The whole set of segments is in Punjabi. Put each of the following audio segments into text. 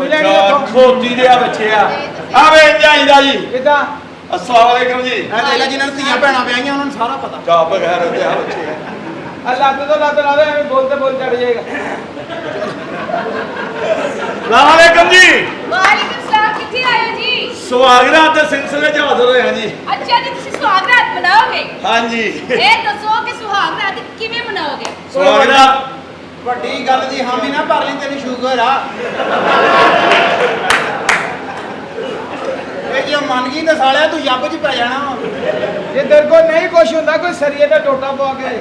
ਨਵੀਂ ਲੈਣੀ ਉੱਥੋਂ ਖੋਤੀ ਦੇ ਆ ਬੱਚੇ ਆ ਵੇ ਜਾਈਦਾ ਜੀ ਕਿਦਾਂ अस्सलाम वालेकुम जी ਇਹ ਦੇਖ ਲੈ ਜਿਨ੍ਹਾਂ ਨੂੰ ਧੀਆਂ ਭੈਣਾਂ ਵਿਆਹੀਆਂ ਉਹਨਾਂ ਨੂੰ ਸਾਰਾ ਪਤਾ क्या बगैर होते हैं बच्चे ਲੱਤ ਤੋਂ ਲੱਤ ਲਾ ਦੇ ਐਵੇਂ ਬੋਲਤੇ ਬੋਲ ਚੜ ਜਾਏਗਾ अस्सलाम वालेकुम जी ਵਾਲੇਕੁਮ ਸਲਾਮ ਕਿੱਥੇ ਆਏ ਹੋ ਜੀ सुहागरात के सिलसिले च हाजिर होए हैं जी ਅੱਛਾ ਜੀ ਤੁਸੀਂ ਸੁਹਾਗ ਰਾਤ ਮਨਾਓਗੇ हाँ जी ਇਹ ਦੱਸੋ ਕਿ ਸੁਹਾਗ ਰਾਤ ਕਿਵੇਂ ਮਨਾਓਗੇ सुहागरात ਵੱਡੀ ਗੱਲ ਦੀ ਹਾਮੀ ਨਾ ਭਰ ਲਈ ਤੈਨੂੰ ਸ਼ੂਗਰ ਆ ਇਹ ਜੇ ਮੰਨ ਗਈ ਤਾਂ ਸਾਲਿਆ ਤੂੰ ਯੱਬ 'ਚ ਪੈ ਜਾਣਾ ਜੇ ਤੇਰੇ ਕੋਲ ਨਹੀਂ ਕੁਛ ਹੁੰਦਾ ਕੋਈ ਸਰੀਏ ਦਾ ਟੋਟਾ ਪਵਾ ਕੇ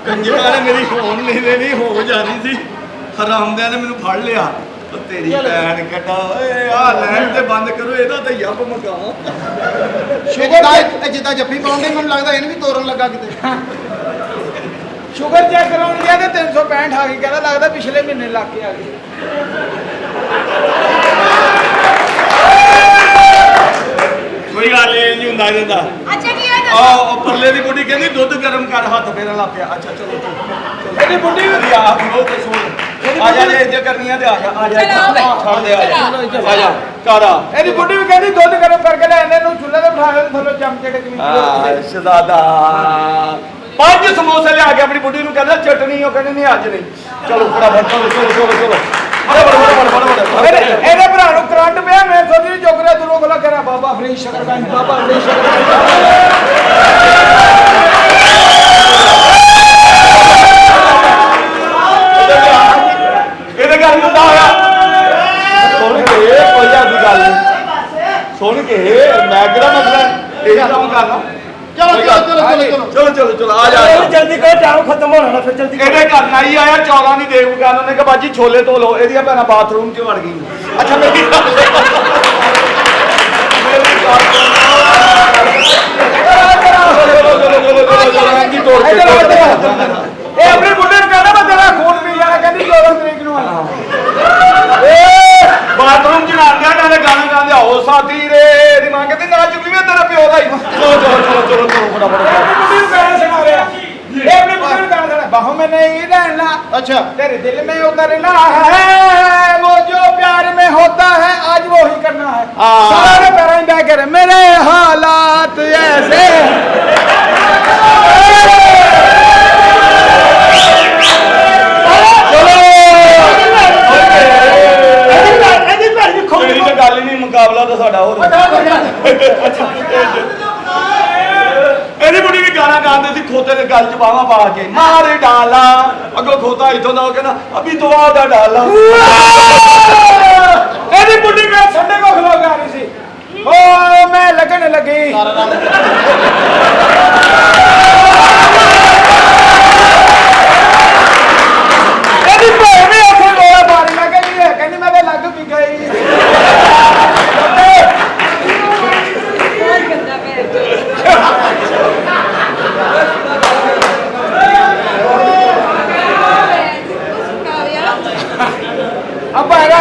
कंजरा ने मेरी फोन नहीं देनी हो जानी थी हरामदे ने मैनू फड़ लिया तेरी भैन कटा आ लैन ते बंद करो ਇਹਦਾ ਤੇ ਯੱਬ ਮਕਾਵਾਂ ਸ਼ੂਗਰ ਜਿੱਦਾਂ ਜੱਫੀ ਪਾਉਂਦੇ ਮੈਨੂੰ ਲੱਗਦਾ ਇਹਨੂੰ ਵੀ ਤੋੜਨ ਲੱਗਾ ਕਿਤੇ ਸ਼ੂਗਰ ਚੈੱਕ ਕਰਾਉਣ ਗਿਆ ਤੇ 365 ਆ ਗਈ ਕਹਿੰਦਾ ਲੱਗਦਾ ਪਿਛਲੇ ਮਹੀਨੇ ਲੱਗ ਕੇ ਆ ਗਈ ਕੋਈ ਗੱਲ ਨਹੀਂ ਹੁੰਦਾ ਇਹਦਾ ਅੱਛਾ ਜੀ ਇਹ ਆ ਦੱਸੋ ਉਹ ਪਰਲੇ ਦੀ ਬੁੱਢੀ ਕਹਿੰਦੀ ਦੁੱਧ ਗਰਮ ਕਰ ਹੱਥ ਫੇਰਨ ਲੱਗ ਪਿਆ ਅੱਛਾ ਚਲੋ ਇਹਦੀ ਬੁੱਢੀ ਵੀ ਆ ਉਹ ਤੇ ਸੁਣ ਆ ਜਾ ਜੇ ਇੱਜ਼ਤ ਕਰਨੀ ਆ ਤੇ ਆ ਜਾ ਆ ਜਾ ਚਲੋ ਬਈ, ਛੱਡ ਦੇ ਆ ਜਾ ਕਰ ਆ ਇਹਦੀ ਬੁੱਢੀ ਵੀ ਕਹਿੰਦੀ ਦੁੱਧ ਗਰਮ ਕਰਕੇ ਲੈ ਇਹਨੇ ਨੂੰ ਚੁੱਲ੍ਹੇ ਤੇ ਬਿਠਾ ਦੇ ਥੱਲੇ ਚਮਚੇ ਟਕਵੀਂ ਸ਼ਹਜ਼ਾਦਾ 5 ਸਮੋਸੇ ਲਿਆ ਕੇ ਆਪਣੀ ਬੁੱਢੀ ਨੂੰ ਕਹਿੰਦਾ ਚਟਨੀ ਉਹ ਕਹਿੰਦੀ ਨਹੀਂ ਅੱਜ ਨਹੀਂ ਚਲੋ ਫਟਾਫਟ ਚਲੋ ਇਹਦੇ ਭਰਾ ਨੂੰ ਕਰੰਟ ਪਿਆ ਮੈਂ ਸੋਚੀ ਚੁੱਕਰਿਆ ਦੂਰੋਂ ਗਲਾ ਕਰਿਆ ਬਾਬਾ ਫਰੀਦ ਸ਼ਕਰਗੰਜ ਬਾਬਾ ਫਰੀਦ ਇਹਦੇ ਗੱਲ ਨੂੰ ਦਾ ਹੋਇਆ ਸੁਣ ਕੇ ਕੋਈ ਆਦੀ ਗੱਲ ਨਹੀਂ ਸੁਣ ਕੇ ਮੈਂ ਕਿਹੜਾ ਮਤਲਬ ਇਹ ਕੰਮ ਕਰਨਾ ਚਲੋ ਆ ਜਾ ਜਲਦੀ ਕਰ ਟਾਈਮ ਖਤਮ ਹੋਣਾ ਫਿਰ ਜਲਦੀ ਇਹਦੇ ਘਰ ਨਾਈ ਆਇਆ ਚੌਲਾਂ ਦੀ ਦੇਖ ਗਿਆ ਉਹਨੇ ਕਿਹਾ ਬਾਜੀ ਛੋਲੇ ਧੋ ਲਓ ਇਹਦੀਆਂ ਭੈਣਾਂ ਬਾਥਰੂਮ 'ਚ ਵੜ ਗਈ ਅੱਛਾ ਮੇਰੀ ਇਹ ਆਪਣੇ ਬੁੱਢੇ ਨੂੰ ਕਹਿੰਦਾ ਮੈਂ ਤੇਰਾ ਖੂਨ ਪੀ ਜਾਣਾ ਕਹਿੰਦੀ 14 ਤਰੀਕ ਨੂੰ ਆਣਾ ਬਾਥਰੂਮ 'ਚ ਨਾਂਦਿਆ ਨਾਲੇ ਗਾਣਾ ਗਾਉਂਦੇ ਆਓ ਸਾਥੀ ਰੇ ਦੀ ਮਾਂ ਕਹਿੰਦੀ ਨਾ ਚੁੱਕੀ ਵੇ ਤੇਰਾ ਪਿਓ ਦਾ ਹੀ ਚਲੋ ਫਟਾਫਟ ਬੁੱਢੀ ਨੂੰ ਗਾਣਾ ਸੁਣਾ ਰਿਹਾ ਇਹ ਆਪਣੇ ਬੁੱਢੇ ਨੂੰ ਗਾਣਾ ਸੁਣਾ ਬਾਹੋਂ में नहीं रहना ਅੱਛਾ तेरे दिल में उतरना है वो जो प्यार में होता है आज वो ही करना है सारे पैर बह कर मेरे हालात ऐसे ਮੇਰੀ ਤਾਂ ਗੱਲ ਹੀ ਨਹੀਂ ਮੁਕਾਬਲਾ ਤਾਂ ਸਾਡਾ ਹੋ ਰਿਹਾ ਇਹਦੀ ਬੁੜੀ ਵੀ ਗਾਣਾ ਗਾਉਂਦੇ ਸੀ ਖੋਤੇ ਦੇ ਗੱਲ ਚ ਬਾਹਾਂ ਪਾ ਕੇ ਮਾਰੇ ਡਾਲਾ ਅੱਗੋਂ ਖੋਤਾ ਇੱਥੋਂ ਦਾ ਉਹ ਕਹਿੰਦਾ ਅਭੀ ਤੋਂ ਦਾ ਡਾਲਾ ਇਹਦੀ ਬੁੱਢੀ ਮੈਂ ਸੰਡੇ ਕੋ ਖਲੋ ਗਾ ਰਹੀ ਸੀ ਓ ਮੈਂ ਲੱਗਣ ਲੱਗੀ ਇਹਦੀ ਭੈਣ ਵੀ ਉੱਥੇ ਗੋਲਾ ਮਾਰੀ ਲੱਗ ਗਈ ਕਹਿੰਦੀ ਮੈਂ ਤੇ ਲੱਗ ਵੀ ਗਈ ਬਹੁਤ ਗੰਦਾ ਪਿਆ ਅੱਬਾ ਹੈਗਾ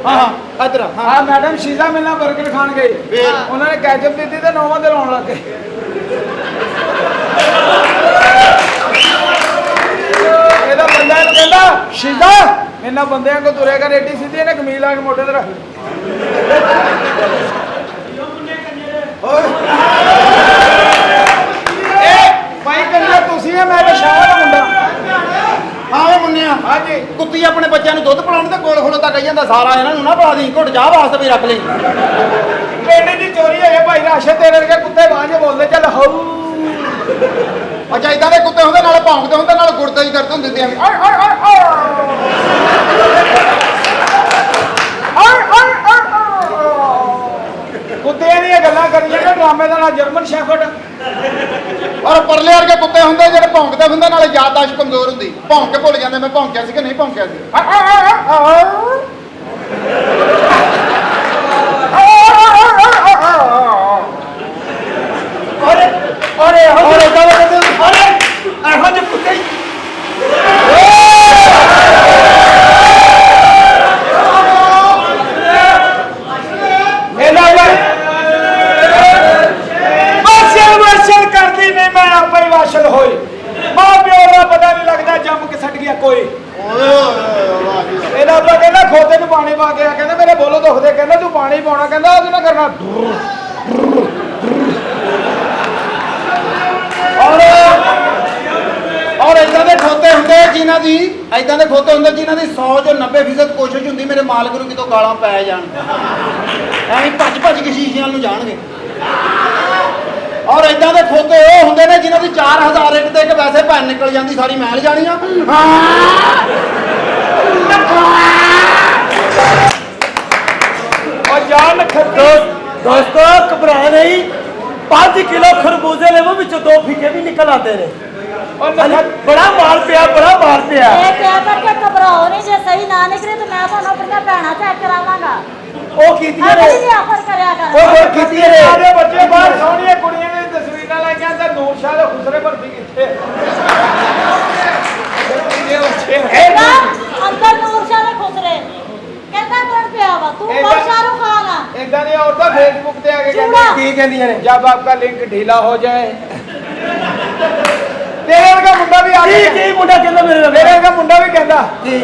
ਹਾਂ ਇਧਰ ਹਾਂ ਮੈਡਮ ਸ਼ੀਲਾ ਮਿਲਣਾ 버ਗਰ ਖਾਣ ਗਏ ਉਹਨਾਂ ਨੇ ਕੈਚਅਪ ਦਿੱਤੀ ਤੇ ਨੌਵਾਂ ਤੇ ਲਾਉਣ ਲੱਗ ਗਏ ਇਹਦਾ ਬੰਦਾ ਇਹਨੂੰ ਕਹਿੰਦਾ ਸ਼ੀਲਾ ਇਹਨਾਂ ਬੰਦਿਆਂ ਕੋ ਤੁਰਿਆ ਕਰ ਏਡੀ ਸਿੱਧੀ ਇਹਨੇ ਕਮੀਜ਼ ਲਾ ਕੇ ਮੋਢੇ ਤੇ ਰੱਖ ਇਹ ਭਾਈ ਕੰਜਾ ਤੁਸੀਂ ਆ ਮੈਂ ਤਾਂ ਸ਼ਾਹ ਦਾ ਮੁੰਡਾ ਹਾਂ ਵੇ ਮੁੰਨਿਆ ਹਾਂਜੀ ਕੁੱਤੀ ਆਪਣੇ ਬੱਚਿਆਂ ਨੂੰ ਦੁੱਧ ਪਿਲਾਉਣ ਤੇ ਕੋਲ ਖਲੋਤਾ ਕਹੀ ਜਾਂਦਾ ਸਾਰਾ ਇਹਨਾਂ ਨੂੰ ਨਾ ਪਾ ਦੀ ਘੁੱਟ ਚਾਹ ਵਾਸਤੇ ਵੀ ਰੱਖ ਲਈ ਪਿੰਡ ਦੀ ਚੋਰੀ ਹੋਈ ਹੈ ਭਾਈ ਰਾਸ਼ੇ ਤੇਰੇ ਵਰਗੇ ਕੁੱਤੇ ਬਾਂਝੇ ਬੋਲਦੇ ਚੱਲ ਹਉ ਅੱਛਾ ਇਦਾਂ ਦੇ ਕੁੱਤੇ ਹੁੰਦੇ ਨਾਲ ਭੌਂਕਦੇ ਹੁੰਦੇ ਨਾਲ ਗੁਰਦੇ ਹੀ ਦਰਦ ਹੁੰਦੇ ਤੇ ਐਵੇਂ ਕੁੱਤਿਆਂ ਦੀਆਂ ਗੱਲਾਂ ਕਰੀਆਂ ਕਿ ਡਰਾਮੇ ਦਾ ਨਾਂ ਜਰਮਨ ਸ਼ੈਫਰਡ ਔਰ ਪਰਲੇ ਵਰਗੇ ਕੁੱਤੇ ਹੁੰਦੇ ਜਿਹੜੇ ਭੌਂਕਦੇ ਹੁੰਦੇ ਨਾਲੇ ਯਾਦਦਾਸ਼ਤ ਕਮਜ਼ੋਰ ਹੁੰਦੀ ਭੌਂਕ ਕੇ ਭੁੱਲ ਜਾਂਦੇ ਮੈਂ ਭੌਂਕਿਆ ਸੀ ਕਿ ਨਹੀਂ ਭੌਂਕਿਆ ਸੀ ਅਰੇ ਇਹੋ ਜਿਹੇ ਕੁੱਤੇ ਵਾਸ਼ਲ ਕਰਦੀ ਨਹੀਂ ਮੈਂ ਆਪੇ ਵਾਸ਼ਲ ਹੋਈ ਮਾਂ ਪਿਓ ਦਾ ਪਤਾ ਨਹੀਂ ਲੱਗਦਾ ਜੰਮ ਕੇ ਛੱਡ ਗਿਆ ਕੋਈ ਓਏ ਬਾਬਾ ਕਹਿੰਦਾ ਖੋਤੇ ਨੂੰ ਪਾਣੀ ਪਾ ਕੇ ਆ, ਕਹਿੰਦਾ ਮੇਰੇ ਬੋਲੋ ਦੁਖਦੇ, ਕਹਿੰਦਾ ਤੂੰ ਪਾਣੀ ਪਾਉਣਾ, ਕਹਿੰਦਾ ਉਹਦੇ ਨਾਲ ਕਰਨਾ ਔਰ ਇਦਾਂ ਦੇ ਖੋਤੇ ਹੁੰਦੇ ਜਿਨ੍ਹਾਂ ਦੀ ਇਦਾਂ ਦੇ ਖੋਤੇ ਹੁੰਦੇ ਜਿਨ੍ਹਾਂ ਦੀ 100 ਚੋਂ 90% ਕੋਸ਼ਿਸ਼ ਹੁੰਦੀ ਮੇਰੇ ਮਾਲਕ ਨੂੰ ਕਿਤੋਂ ਗਾਲਾਂ ਪੈ ਜਾਣ, ਐਵੇਂ ਭੱਜ ਭੱਜ ਕੇ ਸ਼ੀਸ਼ਿਆਂ ਨੂੰ ਜਾਣਗੇ। ਔਰ ਇਦਾਂ ਦੇ ਖੋਤੇ ਉਹ ਹੁੰਦੇ ਨੇ ਜਿਨ੍ਹਾਂ ਦੀ 4000 ਇੱਕ ਤੇ ਇੱਕ ਵੈਸੇ ਭੈਣ ਨਿਕਲ ਜਾਂਦੀ, ਸਾਰੀ ਮਹਿਲ ਜਾਣੀ ਆ। और जान दोस्तों घबरा नहीं, 5 किलो खरबूजे ले वो बिचों 2 फीके भी निकल आते ने। और बड़ा माल पिया, बड़ा माल पिया। ਇਹ ਕਹਿ ਕਰਕੇ ਘਬਰਾਓ ਨਹੀਂ, ਜੇ ਸਹੀ ਨਾ ਨਿਕਲੇ ਤੇ ਮੈਂ ਤੁਹਾਨੂੰ ਆਪਣੀਆਂ ਭੈਣਾਂ ਚੈੱਕ ਕਰਾਵਾਂਗਾ। ਉਹ ਕੀਤੀਆਂ ਨੇ, ਅਗਲੀ ਦੀ ਆਫਰ ਕਰਿਆ ਕਰ। ਉਹ ਕੀਤੀਆਂ ਨੇ। ਸਾਡੇ ਬੱਚੇ ਬਾਹਰ ਸੋਹਣੀਆਂ ਕੁੜੀਆਂ ਨੇ ਤਸਵੀਰਾਂ ਲੈ ਕੇ ਆਂਦਾ ਨੂਰ ਸ਼ਾਹ ਦੇ ਖੁਸਰੇ ਭਰਤੀ ਕਿੱਥੇ ਇਹਦਾ ਅੰਦਰ ਨੂਰ ਸ਼ਾਹ ਦੇ ਖੁਸਰੇ ਕਹਿੰਦਾ ਕੌਣ ਪਿਆ ਵਾ, ਤੂੰ ਇਹਦਾ- ਬਹੁਤ ਸ਼ਾਹਰੁਖ ਖਾਨ ਆ। ਇਦਾਂ ਦੀਆਂ ਔਰਤਾਂ ਫੇਸਬੁੱਕ ਤੇ ਆ ਕੇ ਚੂੜਾ। ਕੀ ਕਹਿੰਦੀਆਂ ਨੇ? जब आपका लिंक ढीला हो जाए तेरे वर्गा मुंडा भी आ ਕੀ गया ਕੀ ਮੁੰਡਾ ਕਹਿੰਦਾ ਮੇਰੇ ਨਾਲ? मेरे वर्गा मुंडा भी कहता जी।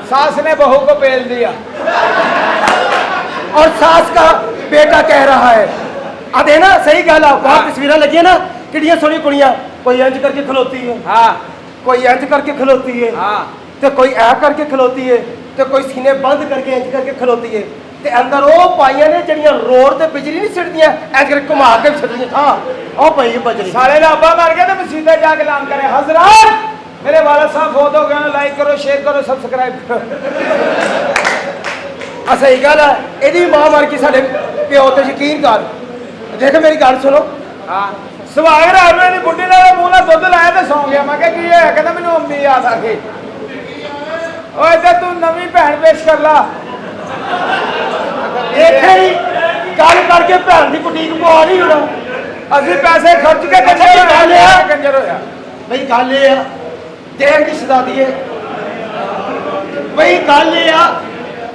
सास ने बहू को पेल दिया और सास का बेटा कह रहा है अदे ना सही गल आ, बाहर तस्वीरें लगी ना किड़ियां सोहनी कुड़ियां, कोई इंज करके खलोती है, हाँ कोई इंज करके खलोती है, हाँ ਤੇ ਕੋਈ ਐ ਕਰਕੇ ਖਲੋਤੀ ਏ, ਤੇ ਕੋਈ ਸੀਨੇ ਬੰਦ ਕਰਕੇ ਇੰਜ ਕਰਕੇ ਖਲੋਤੀ ਏ, ਤੇ ਅੰਦਰ ਉਹ ਪਾਈਆਂ ਨੇ ਜਿਹੜੀਆਂ ਰੋਡ ਤੇ ਬਿਜਲੀ ਨਹੀਂ ਛਿੜਦੀਆਂ, ਇੰਜ ਕਰਕੇ ਘੁਮਾ ਕੇ ਛਿੜਦੀਆਂ। ਹਾਂ ਉਹ ਪਈ ਏ ਬਜਰੀ। साले का अब्बा मर गया तो मसीदे जाके ऐलान करे हजरत मेरे वाला साहब फौत हो गए, लाइक करो शेयर करो सब्सक्राइब करो। ਆ ਸਹੀ ਗੱਲ ਹੈ, ਇਹਦੀ ਮਾਂ ਮਰ ਗਈ, ਸਾਡੇ ਪਿਓ ਤੇ ਯਕੀਨ ਕਰ। ਦੇਖ ਮੇਰੀ ਗੱਲ ਸੁਣੋ, हाँ सुहाग रात में बुढ़ी ने मूंह ना दुध लाया तो सौ गया। मैं क्या है कहता मैंने अम्मी याद आ गई। ओए इधर तू नवी भैन पेश कर ला। ਇੱਥੇ ਹੀ ਗੱਲ ਕਰਕੇ ਭੈਣ ਦੀ ਕੁਟੀਕ ਪਵਾ ਨਹੀਂ ਹੋਣਾ। ਅਸੀਂ ਪੈਸੇ ਖਰਚ ਕੇ ਅੱਛਾ, ਕੀ ਗੱਲ ਆ? ਕੰਜਰ ਹੋਇਆ। ਬਈ ਗੱਲ ਇਹ ਆ, ਦੇਣ ਦੀ ਸਦਾਦੀ ਹੈ ਬਈ। ਗੱਲ ਇਹ ਆ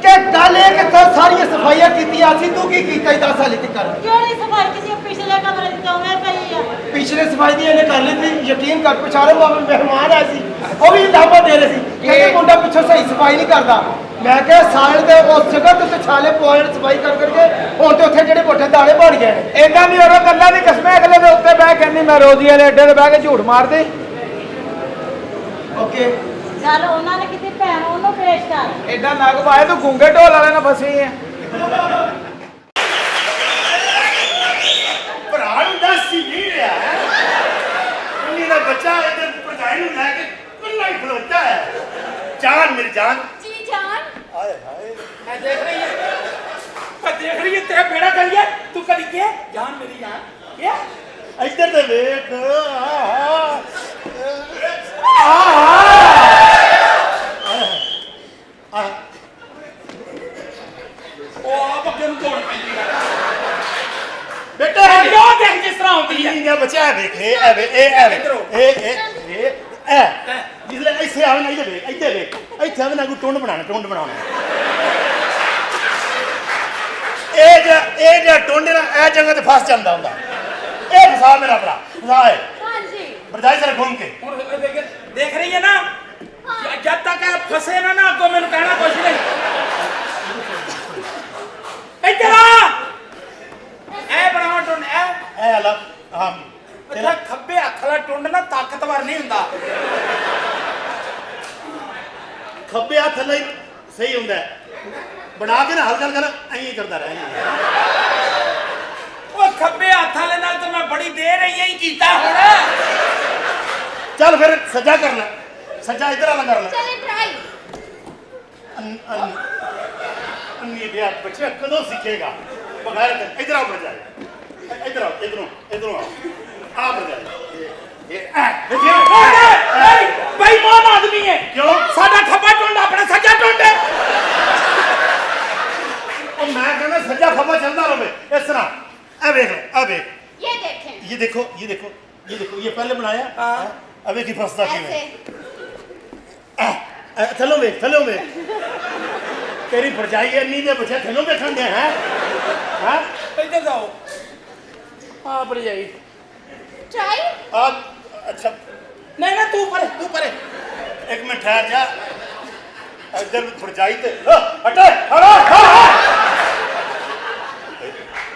ਕਿ ਗੱਲ ਇਹ ਕਿ ਤੂੰ ਸਾਰੀਆਂ ਸਫਾਈਆਂ ਕੀਤੀਆਂ ਸੀ, ਤੂੰ ਕੀ ਕੀਤਾ 10 ਸਾਲ ਤੱਕ? ਕਿਹੜੀ ਸਫਾਈ ਕਿਸੇ ਪਿਛਲੇ ਕਮਰੇ ਦੀ ਤੋਂ ਮੈਂ ਪਈ ਆ। ਪਿਛਲੇ ਸਫਾਈ ਦੀ ਇਹਨੇ ਕਰ ਲਈ ਸੀ, ਯਕੀਨ ਕਰ। ਪਛਾਣੋ ਬਾਬੇ ਮਹਿਮਾਨ ਆਏ ਸੀ, ਉਹ ਵੀ ਲਾਭਾ ਦੇ ਰਹੇ ਸੀ, ਕਹਿੰਦੇ ਮੁੰਡਾ ਪਿੱਛੋਂ ਸਹੀ ਸਫਾਈ ਨਹੀਂ ਕਰਦਾ। ਮੈਂ ਕਿਹਾ ਸਾਲ ਦੇ ਉਸ ਜਗ੍ਹਾ ਤੇ ਛਾਲੇ ਪੁਆਇੰਟ ਸਫਾਈ ਕਰ ਕਰਕੇ ਹੁਣ ਤੇ ਉੱਥੇ ਜਿਹੜੇ ਮੋਟੇ ਦਾਣੇ ਬਣ ਗਏ ਨੇ। ਇਦਾਂ ਦੀ ਔਰਤ ਅੱਲਾ ਦੀ ਕਸਮ ਹੈ ਅਗਲੇ ਦੇ ਉੱਤੇ ਬਹਿ ਕਹਿੰਦੀ ਮੈਂ ਰੋਜ਼ੀ ਵਾਲੇ ਅੱਡੇ ਤੇ ਬਹਿ ਕੇ ਝੂਠ ਮਾਰਦੀ। ਓਕੇ ਚੱਲ ਉਹਨਾਂ ਨੇ ਕਿਤੇ ਭੈਣ ਉਹਨੂੰ ਪੇਸ਼ ਕਰ। ਐਡਾ ਨਗ ਪਾਏ ਤੂੰ ਗੂੰਗੇ ਢੋਲ ਵਾਲੇ ਨਾਲ ਫਸੀ ਹੈ। ਭਰਾ ਨੂੰ ਦੱਸ ਹੀ ਨਹੀਂ ਰਿਹਾ ਇੰਨੀ ਦਾ ਬੱਚਾ ਇਹਦੇ ਭਰਜਾਈ ਨੂੰ ਲੈ ਕੇ ਕੱਲਾ ਹੀ ਖਲੋਤਾ ਹੈ। ਜਾਨ ਮੇਰੀ ਜਾਨ। ਜੀ ਜਾਨ ਹਾਏ ਹਾਏ मैं देख रही है, मैं देख रही है तेरा बेड़ा कर लिया तू करी के जान मेरी जान क्या ਇੱਧਰ ਤੇ ਵੇਖ ओ आप अगे नु दौड़ पैंदी है ਬੇਟਾ यो देख जिस तरह होती है ਇੰਨੀ ਦਾ ਬੱਚਾ ਹੈ ਵੇਖ ਇਹ ਵੇ ਇਹ ਜਿਸਲੇ ਇੱਥੇ ਆਵੇ ਨਾ ਇੱਧਰ ਵੇਖ ਇੱਥੇ ਆਵੇ ਨਾ ਕੋਈ ਟੁੰਡ ਬਣਾਉਣਾ ਇਹ ਜਿਹੜਾ ਟੁੰਡ ਨਾ ਇਹ ਜਗ੍ਹਾ ਤੇ ਫਸ ਜਾਂਦਾ ਹੁੰਦਾ। ਇਹ ਫਸਾ ਮੇਰਾ ਭਰਾ ਫਸਾ ਹੈ ਹਾਂਜੀ ਬਰਦਾਈ ਸਰ ਘੁੰਮ ਕੇ और देख रही है ना जब तक फंसे ना अगो मैंने कहना कुछ नहीं इधर आ ए बनाओ टुंड ए ਇਹ ਅਲੱਗ ਹਾਂ अच्छा खब्बे हथ वाला टुंड ना ताकतवर नहीं हुंदा ਖੱਬੇ ਹੱਥ ਲਈ ਸਹੀ ਹੁੰਦਾ ਹੈ। ਬਣਾ ਕੇ ਨਾ ਹਲਕਾ ਹਲਕਾ ਐਂ ਕਰਦਾ ਰਹਿ। ओ खब्बे हथ वाले नाल तो मैं बड़ी देर यही कीता हुण ਚੱਲ ਫਿਰ ਸੱਜਾ ਕਰ ਲੈ, ਸੱਜਾ ਇੱਧਰ ਵਾਲਾ ਕਰ ਲੈ। ਚਲੇ ਟਰਾਈ ਅੰਨੀ ਦੇ ਬੱਚਾ ਕਦੋਂ ਸਿੱਖੇਗਾ ਬਗੈਰ ਇੱਧਰ ਆ ਬਰ ਜਾਏ ਇੱਧਰ ਆ ਇਧਰੋਂ ਆ ਬਰ ਜਾਏ बेईमान आदमी है क्यों? साडा खब्बा टुंड अपना सज्जा टुंड है ਉਹ ਮੈਂ ਕਹਿੰਦਾ ਸੱਜਾ ਖੱਬਾ ਚੱਲਦਾ ਰਹੇ ਇਸ ਤਰ੍ਹਾਂ। ਇਹ ਵੇਖ ਆ ਵੇਖ ये देखें ये देखो ये पहले बनाया। अबे की फंसता ऐसे थलो में तेरी भरजाई है नी दे बच्चे थलो बैठन दे हैं हां इधर जाओ हां पर जाई ट्राई आप अच्छा नहीं तू परे एक मिनट ठहर जा इधर भरजाई ते हटे हटो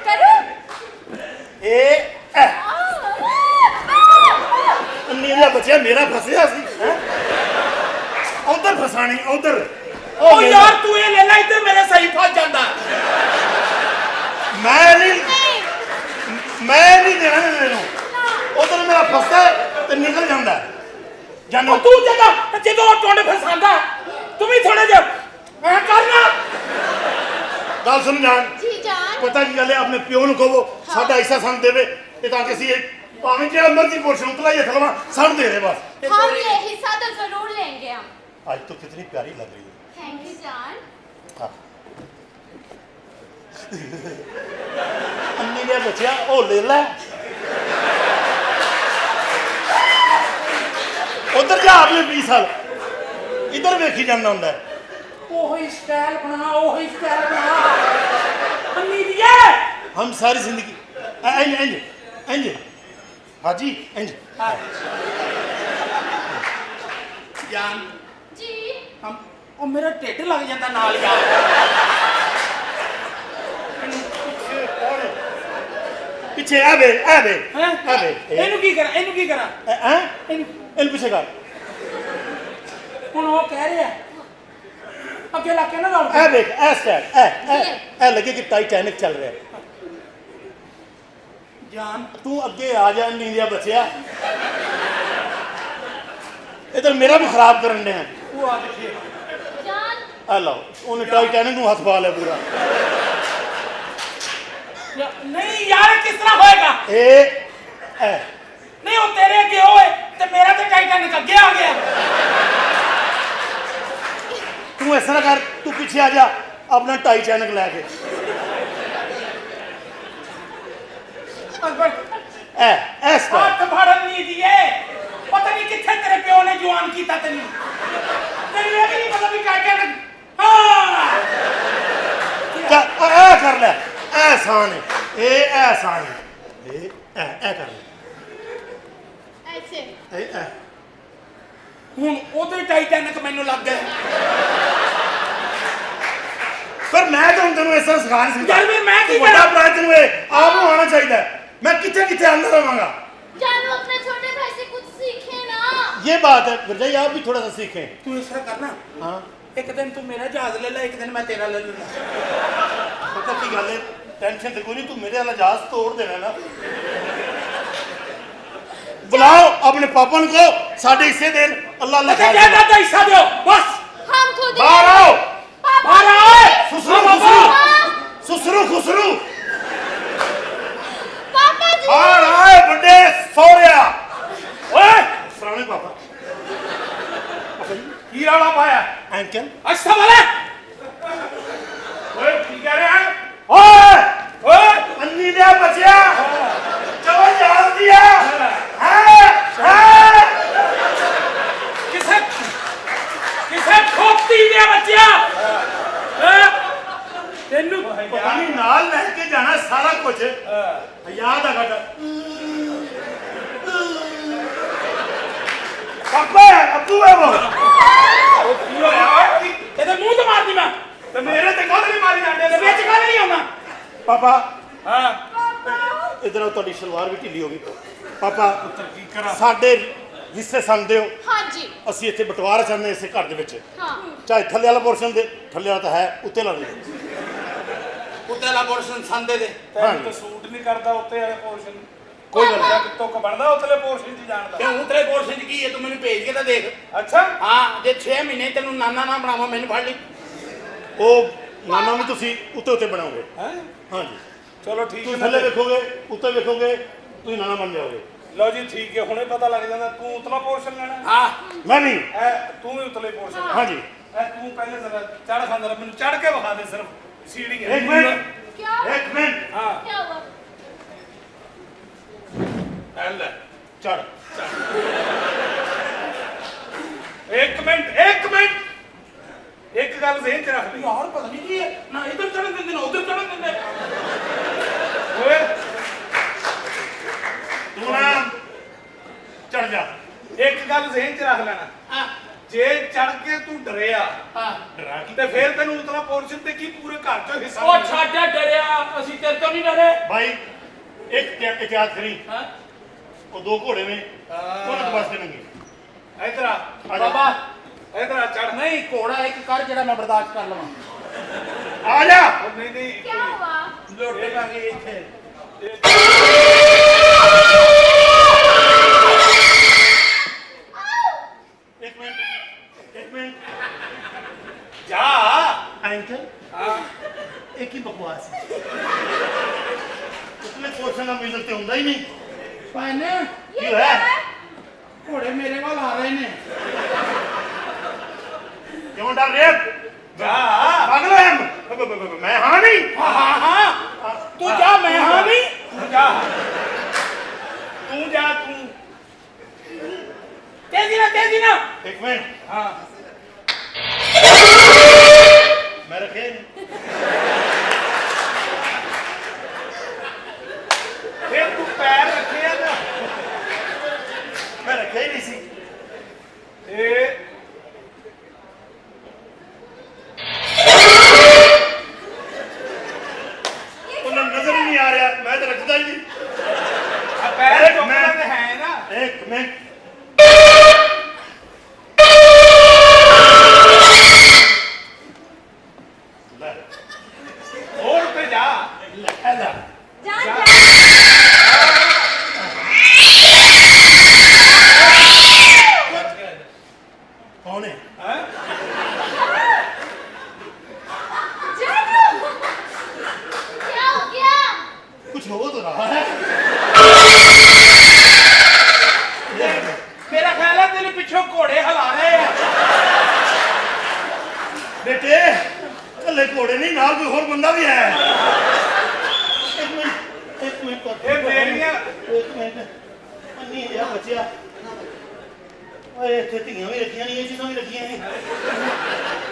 करो ए नीला बच्चा मेरा फसिया सी उधर फसानी उधर ओ यार तू ये ले ले इधर मेरे सही फस जाता मैं नहीं देना तेनू उधर मेरा फसदा ते निकल जांदा जानो तू जगह ਜਦੋਂ ਟੋਂਡੇ ਫਸਾਂਦਾ ਤੂੰ ਵੀ ਥੋੜੇ ਜਿਹਾ ਐ ਕਰਨਾ गल सुन जान जी जान पता की गल है अपने प्यो नु कहो साडा हिस्सा सन देवे ते ताकि ਅਸੀਂ ਭਾਵੇਂ ਜਿਹੜਾ ਮਰਜ਼ੀ ਪੋਰਸ਼ਨ ਉਤਲਾਈਏ ਥਲਵਾ ਸਣ ਦੇ ਦੇ बस हम ये हिस्सा तो जरूर लेंगे हम आज तो कितनी प्यारी लग रही है थैंक यू जान अन्नी ने बच्चा ओ ले ले उधर जा अपने 20 साल इधर वेखी जाना हुंदा है ਉਹੀ ਸਟਾਈਲ ਬਣਾ ਉਹੀ ਸਟਾਈਲ ਬਣਾ ਅੰਨੀ ਦੀਏ हम सारी जिंदगी इंज इंज इंज हाजी इंज ਜਾਨ जी ਹਮ ਉਹ ਮੇਰਾ ਢਿੱਡ ਲੱਗ ਜਾਂਦਾ ਨਾਲ ਯਾਰ पीछे आवे आवे ਹੈਂ? आवे ਇਹਨੂੰ ਕੀ ਕਰਾਂ हैं ਇਹਨੂੰ इन पीछे कर ਹੁਣ ਉਹ ਕਹਿ ਰਿਹਾ ਅੱਗੇ ਲਾ ਕੇ ਨਾ ਗੱਲ ए देख ए स्टाइल ए लगे कि टाइटैनिक चल रहा है ਜਾਨ तू आगे आ जा नींदिया बचिया इधर मेरा भी खराब करन दे हैं ਉਹ ਆ ਦੇਖੇ जान आ लो उन्हें टाइटैनिक नु हाथ पा लिया पूरा ਨਹੀਂ ਯਾਰ ਕਿਸ ਤਰ੍ਹਾਂ ਹੋਏਗਾ ए ए ਨਹੀਂ ਉਹ ਤੇਰੇ ਅੱਗੇ ਹੋਏ ਤੇ ਮੇਰਾ ਤੇ ਟਾਈਟੈਨਿਕ ਅੱਗੇ ਆ ਗਿਆ तू ऐसा कर तू पीछे आ जा अपना टाइटैनिक लेके ए स्टाइल ਹੱਥ ਫੜਨ ਨਹੀਂ ਦੀਏ ਪਤਾ ਨਹੀਂ ਕਿੱਥੇ ਤੇਰੇ ਪਿਓ ਨੇ ਜਵਾਨ ਕੀਤਾ ਤੈਨੂੰ ਤੈਨੂੰ ਇਹ ਵੀ ਨਹੀਂ ਪਤਾ ਵੀ ਟਾਈਟੈਨਿਕ ਹਾਂ कर ले एहसान है ए एहसान है ए कर ले ऐसे ए ਹੁਣ ਉਹਦੇ ਟਾਈਟੈਨਿਕ ਮੈਨੂੰ ਲੱਗ ਗਿਆ पर मैं तो तेन इस तरह सिखा नहीं सकता यार फिर मैं की बड़ा करा? प्राय तेन आप आना चाहिए मैं कितने कितने अंदर रहांगा जानू अपने छोटे भाई से कुछ सीखे ना ये बात है भरजाई आप भी थोड़ा सा सीखें ਤੂੰ ਇਸ ਤਰ੍ਹਾਂ ਕਰਨਾ हाँ ਇੱਕ ਦਿਨ ਤੂੰ ਮੇਰਾ ਜਹਾਜ਼ ਲੈ ਲੈ ਇੱਕ ਦਿਨ ਮੈਂ ਤੇਰਾ ਲੈ ਲੈਣਾ पता की गल है टेंशन तो कोई नहीं तू मेरे वाला जहाज तोड़ देना ना बुलाओ अपने पापा को साढ़े हिस्से देन अल्लाह अल्लाह ਤੇ ਜੇ ਦਾਦਾ ਹਿੱਸਾ ਦਿਓ ਬਸ हम खुद बाहर आओ पापा ਬਾਹਰ ਆਏ सुसरू सुसरू सुसरू पापा जी बाहर आए बड़े सौरिया ओए सराने पापा ਕੀ ਰੌਲਾ ਪਾਇਆ अंकल ਅੱਛਾ ਵਾਲੇ ਓਏ ਕੀ ਕਹਿ ਰਿਹਾ ਹੈ ओए ਓਏ अन्नी ने बचिया चलो जान दिया है ਕਿਸੇ ਖੋਤੀ ਦੇ ਬੱਚਿਆ ਤੈਨੂੰ पता नहीं नाल लेके जाना सारा कुछ याद है घट पापा अब्बू है वो ਕੀ ਹੋਇਆ ਓਏ ਇਹਦੇ ਮੂੰਹ ਤੇ ਮਾਰਦੀ ਮੈਂ ਤੇ ਮੇਰੇ ਤੇ ਕਾਹਦੇ ਨਹੀਂ ਮਾਰੀ ਜਾਂਦੇ ਤੇ ਵਿੱਚ ਕਾਹਦੇ ਨਹੀਂ ਆਉਣਾ पापा ਹਾਂ इधर थोड़ी सलवार भी ढिली होगी पापा ਕੀ ਕਰਾਂ साडे हिस्से संदे हो हाँ जी ਅਸੀਂ ਇੱਥੇ ਬਟਵਾਰਾ ਚਾਹੁੰਦੇ ਇਸੇ ਘਰ ਦੇ ਵਿੱਚ हाँ ਚਾਹੇ ਥੱਲੇ ਵਾਲਾ ਪੋਰਸ਼ਨ ਦੇ ਥੱਲੇ ਵਾਲਾ ਤਾਂ ਹੈ ਉੱਤੇ ਲਾ ਦੇ ਉੱਤੇ ਵਾਲਾ ਪੋਰਸ਼ਨ ਸੰਦੇ ਦੇ ਹਾਂਜੀ। ਸੂਟ ਨਹੀਂ ਕਰਦਾ ਉੱਤੇ ਵਾਲੇ ਪੋਰਸ਼ਨ ਕੋਈ ਗੱਲ ਨਹੀਂ ਕਿਤੋਂ ਕ ਬਣਦਾ ਉੱਤਲੇ ਪੋਰਸ਼ਨ 'ਚ ਜਾਣਦਾ ਕਿਉਂ ਉੱਤਲੇ ਪੋਰਸ਼ਨ 'ਚ ਕੀ ਹੈ ਤੂੰ ਮੈਨੂੰ ਭੇਜ ਕੇ ਤਾਂ ਦੇਖ ਅੱਛਾ ਹਾਂ ਜੇ 6 ਮਹੀਨੇ ਤੈਨੂੰ ਨਾਨਾ ਨਾ ਬਣਾਵਾਂ ਮੈਨੂੰ ਫੜ ਲਈ ਉਹ ਨਾਨਾ ਵੀ ਤੁਸੀਂ ਉੱਤੇ ਉੱਤੇ ਬਣਾਓਗੇ ਹੈ ਹਾਂਜੀ ਚਲੋ ਠੀਕ ਤੁਸੀਂ ਹੈ ਥੱਲੇ ਵੇਖੋਗੇ ਉੱਤੇ ਵੇਖੋਗੇ ਤੁਸੀਂ ਨਾਨਾ ਬਣ ਜਾਓਗੇ ਲਓ ਜੀ ਠੀਕ ਹੈ ਹੁਣੇ ਪਤਾ ਲੱਗ ਜਾਂਦਾ ਤੂੰ ਉਤਲਾ ਪੋਰਸ਼ਨ ਲੈਣਾ ਹਾਂ ਮੈਂ ਨਹੀਂ ਐ ਤੂੰ ਵੀ ਉਤਲੇ ਪੋਰਸ਼ਨ ਹਾਂਜੀ ਐ ਤੂੰ ਪਹਿਲੇ ਜ਼ਰਾ ਚੜ ਖਾਂਦਾ ਮੈਨੂੰ ਚੜ ਕੇ ਵਿਖਾ ਦੇ ਸਿਰਫ ਸੀੜੀ ਹੈ ਇੱਕ ਮਿੰਟ क्या ਇੱਕ ਮਿੰਟ ਹਾਂ क्या हुआ ਲੈ ਚੜ ਇੱਕ ਮਿੰਟ ਇੱਕ ਗੱਲ ਜ਼ਹਿਨ 'ਚ ਰੱਖ ਲਈ ਯਾਰ ਪਤਾ ਨਹੀਂ ਕੀ ਹੈ ਨਾ ਇੱਧਰ ਚੜਨ ਦਿੰਦੇ ਨਾ ਉੱਧਰ ਚੜਨ ਦਿੰਦੇ ਓਏ ਤੂੰ ਨਾ ਚੜ ਜਾ ਇੱਕ ਗੱਲ ਜ਼ਹਿਨ 'ਚ ਰੱਖ ਲੈਣਾ ਹਾਂ ਜੇ ਚੜ ਕੇ ਤੂੰ ਡਰਿਆ ਡਰਾ ਕੀ ਤੇ ਫਿਰ ਤੈਨੂੰ ਉਤਲਾ ਪੋਰਸ਼ਨ ਤੇ ਕੀ ਪੂਰੇ ਘਰ ਚੋਂ ਹਿੱਸਾ ਉਹ ਛੱਡ ਡਰਿਆ ਅਸੀਂ ਤੇਰੇ ਤੋਂ ਨਹੀਂ ਡਰੇ ਭਾਈ ਇੱਕ ਇਤਿਹਾਸ ਕਰੀ ਉਹ ਦੋ ਘੋੜੇ ਨੇ ਉਹਨਾਂ ਤੋਂ ਬਸ ਦੇਣਗੇ ਇਧਰ ਆ ਬਾਬਾ ਇਧਰ ਆ ਚੜ ਨਹੀਂ ਘੋੜਾ ਇੱਕ ਕਰ ਜਿਹੜਾ ਮੈਂ ਬਰਦਾਸ਼ਤ ਕਰ ਲਵਾਂ ਆ ਜਾ ਨਹੀਂ ਨਹੀਂ क्या हुआ ਲੋਟੇ ਲਾਂਗੇ ਇੱਥੇ ਇੱਕ ਮਿੰਟ ਜਾ अंकल एक ही बकवास है उसमें पोषण का म्यूजिक तो होता ही नहीं ਭੈਣ क्यों है ਘੋੜੇ ਮੇਰੇ ਵੱਲ ਆ ਰਹੇ ਨੇ क्यों डर रहे ਜਾ पागल है हम? मैं हाँ नहीं ਹਾਂ ਤੂੰ ਜਾ ਮੈਂ ਹਾਂ ਨਹੀਂ ਤੂੰ ਜਾ ਤੂੰ ਤੇਜ਼ੀ ਨਾ एक मिनट ਹਾਂ मैं रखे नहीं ਫਿਰ ਤੂੰ ਪੈਰ ਰੱਖਿਆ ਨਾ मैं रखे ही नहीं सी ਇਹ उन्हें नजर ही नहीं आ रहा मैं तो रखता ही नहीं ਆ ਪੈਰ ਅਰੇ ਚੁੱਕਣਾ ਮੈਂ- ਤੇ ਹੈ ਨਾ एक मिनट ਹੋਰ ਤੇ ਜਾ जा जा जा। जा कौन है ਹੈਂ? जानू क्या हो गया कुछ हो तो रहा है ਮੇਰਾ ਖਿਆਲ ਹੈ ਤੈਨੂੰ ਪਿੱਛੋਂ ਘੋੜੇ ਹਿਲਾ ਰਹੇ ਆ बेटे कल्ले घोड़े नहीं नाल कोई और बंदा भी है एक मिनट ਇਹ ਮੇਰੀਆਂ एक मिनट अन्नी यार बच्चिया ओए इतने धीयां भी रखियां नहीं ये चीज़ां भी रखियां हैं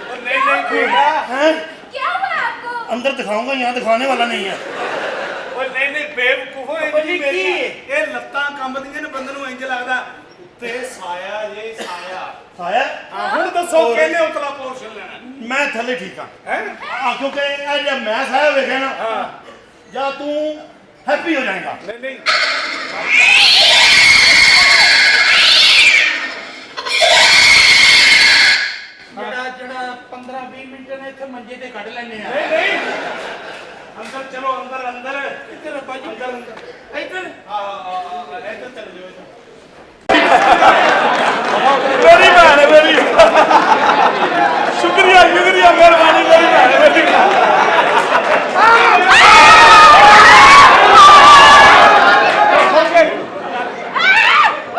ਉਹ ਨਹੀਂ ਬੇਟਾ हैं क्या हुआ आपको अंदर दिखाऊंगा यहाँ दिखाने वाला नहीं है ਉਹ ਨਹੀਂ ਬੇਵਕੂਫੋ ਇਹ ਲੱਤਾਂ ਕੰਬਦੀਆਂ ਨੇ ਬੰਦੇ ਨੂੰ ਇੰਜ ਲੱਗਦਾ ਉੱਤੇ ਸਾਇਆ ਜੇ ਸਾਇਆ साया ਹਾਂ ਹੁਣ ਦੱਸੋ ਕਿਹਨੇ ਉਤਲਾ ਪੋਰਸ਼ਨ ਲੈਣਾ मैं थले ठीक हाँ ਹੈ क्योंकि जब मैं साया वेखे ना ਹਾਂ या तू हैप्पी हो जाएगा ਨਹੀਂ ਜਿਹੜਾ 15-20 ਮਿੰਟ ਨੇ ਇੱਥੇ ਮੰਜੇ ਤੇ ਕੱਢ ਲੈਨੇ ਆ ਨਹੀਂ ਅੰਦਰ ਚਲੋ ਅੰਦਰ ਇੱਧਰ ਬਾਜੀ ਇੱਧਰ ਹਾਂ ਇੱਧਰ ਚੱਲ ਜਿਓ ਮੇਰੀ ਭੈਣ ਹੈ ਮੇਰੀ ਸ਼ੁਕਰੀਆ ਮਿਹਰਬਾਨੀ ਮੇਰੀ ਭੈਣ ਹੈ ਮੇਰੀ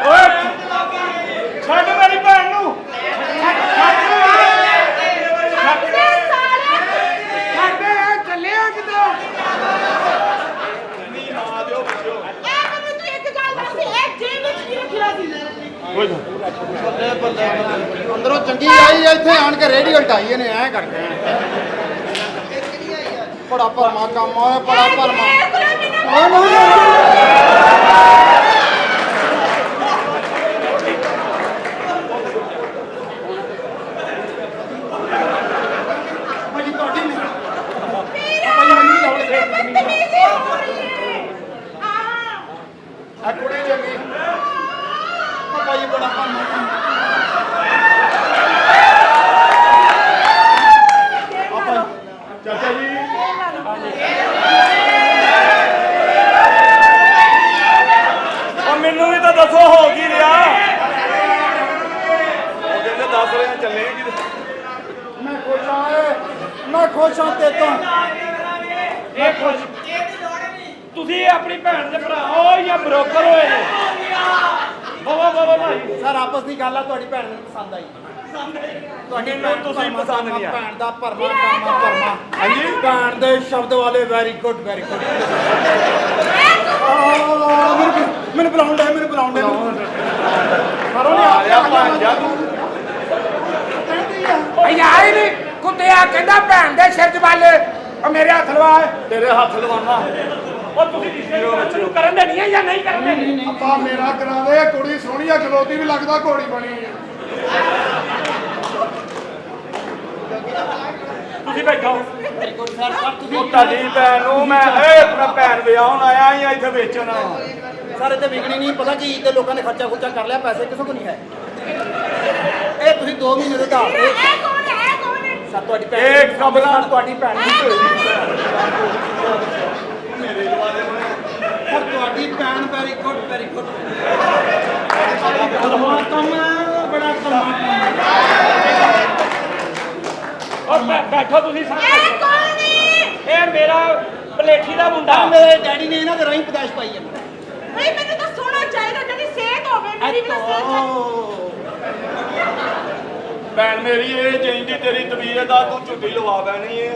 ਓਏ ਛੱਡ ਮੇਰੀ ਭੈਣ ਨੂੰ ਚੱਲੇ ਆ ਕਿਤੇ ਇਹ ਮੈਨੂੰ ਤੂੰ ਇੱਕ ਗੱਲ ਦੱਸ ਇਹ ਜੇਬ ਵਿੱਚ ਕੀ ਰੱਖਿਆ ਸੀ ਬੱਲੇ ਬੱਲੇ ਅੰਦਰੋਂ ਚੰਗੀ ਆਈ ਇੱਥੇ ਆਣ ਕੇ ਰੇਡੀਓ ਢਾਈਏ ਨੇ ਐ ਕਰਦੇ ਬੜਾ ਭਰਮਾ ਕੰਮ ਆ ਬੜਾ ਭਰਮਾ ਓਏ ਨਹੀਂ ਭਾਜੀ ਤੁਹਾਡੀ ਨਹੀਂ ਭਾਜੀ ਮੈਨੂੰ ਨਹੀਂ ਆਉਂਦੇ ਆ ਕੁੜੀ ਚੰਗੀ ਭਾਜੀ ਬੜਾ ਭਰਮਾ ਕੰਮ ਚਾਚਾ ਜੀ ਉਹ ਮੈਨੂੰ ਵੀ ਤਾਂ ਦੱਸੋ ਹੋ ਕੀ ਰਿਹਾ ਉਹ ਕਹਿੰਦੇ ਦੱਸ ਰਹੇ ਆ ਚੱਲੇ ਕਿਤੇ ਮੈਂ ਖੁਸ਼ ਹਾਂ ਤੇ ਤੋਂ ਇਹ ਖੁਸ਼ ਤੁਸੀਂ ਆਪਣੀ ਭੈਣ ਦੇ ਭਰਾ ਹੋ ਜਾਂ ਬਰੋਕਰ ਹੋਏ ਨੇ ਬਾਬਾ ਭਾਈ ਸਰ ਆਪਸ ਦੀ ਗੱਲ ਆ ਤੁਹਾਡੀ ਭੈਣ ਨੂੰ ਪਸੰਦ ਆਈ ਤੁਹਾਡੀ ਭੈਣ ਤੁਸੀਂ ਪਸੰਦ ਨਹੀਂ ਆ ਭੈਣ ਦਾ ਭਰਮਾ ਕੰਮ ਆ ਭਰਮਾ ਹਾਂਜੀ ਭੈਣ ਦੇ ਸ਼ਬਦ ਵਾਲੇ ਵੈਰੀ ਗੁੱਡ ਮੈਨੂੰ ਬੁਲਾਉਣ ਦੇ ਕਰੋ ਨੇ ਆ ਭਾਂਜਾ ਤੂੰ ਯਾਰ ਨਹੀਂ ਕੁੱਤਿਆ ਕਹਿੰਦਾ ਭੈਣ ਦੇ ਸਿਰ 'ਚ ਵੱਲ ਉਹ ਮੇਰੇ ਹੱਥ ਲਵਾ ਤੇਰੇ ਹੱਥ ਲਵਾਉਣਾ ਉਹ ਤੁਸੀਂ ਰਿਸ਼ਤੇ ਕਰਨ ਦੇ ਨਹੀਂ ਹੈ ਜਾਂ ਨਹੀਂ ਕਰਨ ਦੇ ਅੱਪਾ ਮੇਰਾ ਕਰਾਵੇ ਕੁੜੀ ਸੋਹਣੀ ਆ ਜਲੋਤੀ ਵੀ ਲੱਗਦਾ ਘੋੜੀ ਬਣੀ ਤੁਸੀਂ ਬੈਠੋ ਵੈਰੀ ਗੁੱਡ ਸਰ ਸਰ ਤੁਸੀਂ ਉਹ ਤੁਹਾਡੀ ਭੈਣ ਨੂੰ ਮੈਂ ਆਪਣਾ ਭੈਣ ਵਿਆਹਣ ਆਇਆ ਹੀ ਇੱਥੇ ਵੇਚਣ ਆਇਆ ਸਰ ਇੱਥੇ ਵਿਕਣੀ ਨਹੀਂ ਪਤਾ ਕੀ ਤੇ ਲੋਕਾਂ ਨੇ ਖਰਚਾ ਖੁਰਚਾ ਕਰ ਲਿਆ ਪੈਸੇ ਕਿਸੇ ਕੋਲ ਨਹੀਂ ਹੈ ਇਹ ਤੁਸੀਂ 2 ਮਹੀਨੇ ਦੇ ਧਾਰ ਦੇ ਇਹ ਕੌਣ ਹੈ ਇਹ ਕੌਣ ਹੈ ਸਰ ਤੁਹਾਡੀ ਭੈਣ ਇਹ ਕਬਰਾਂ ਤੁਹਾਡੀ ਭੈਣ ਨੂੰ ਸਰ ਤੁਹਾਡੀ ਭੈਣ ਵੈਰੀ ਗੁੱਡ ਬੜਾ ਔਰ ਬੈਠੋ ਤੁਸੀਂ ਇਹ ਸਾਰੇ ਕੌਣ ਹੈ ਇਹ ਮੇਰਾ ਪਲੇਠੀ ਦਾ ਮੁੰਡਾ ਮੇਰੇ ਡੈਡੀ ਨੇ ਇਹਨਾਂ ਦੇ ਰਾਹੀਂ ਪਦਾਸ਼ ਪਾਈ ਹੈ ਨਹੀਂ ਮੈਨੂੰ ਤਾਂ ਸੋਣਾ ਚਾਹੀਦਾ ਜਿਹੜੀ ਸਿਹਤ ਹੋਵੇ ਮੇਰੀ ਵੀ ਤਾਂ ਸਿਹਤ ਭੈਣ ਮੇਰੀ ਇਹ ਜਿੰਦੀ ਤੇਰੀ ਤਬੀਅਤ ਆ ਤੂੰ ਝੁੱਟੀ ਲਵਾ ਬੈਣੀ ਏ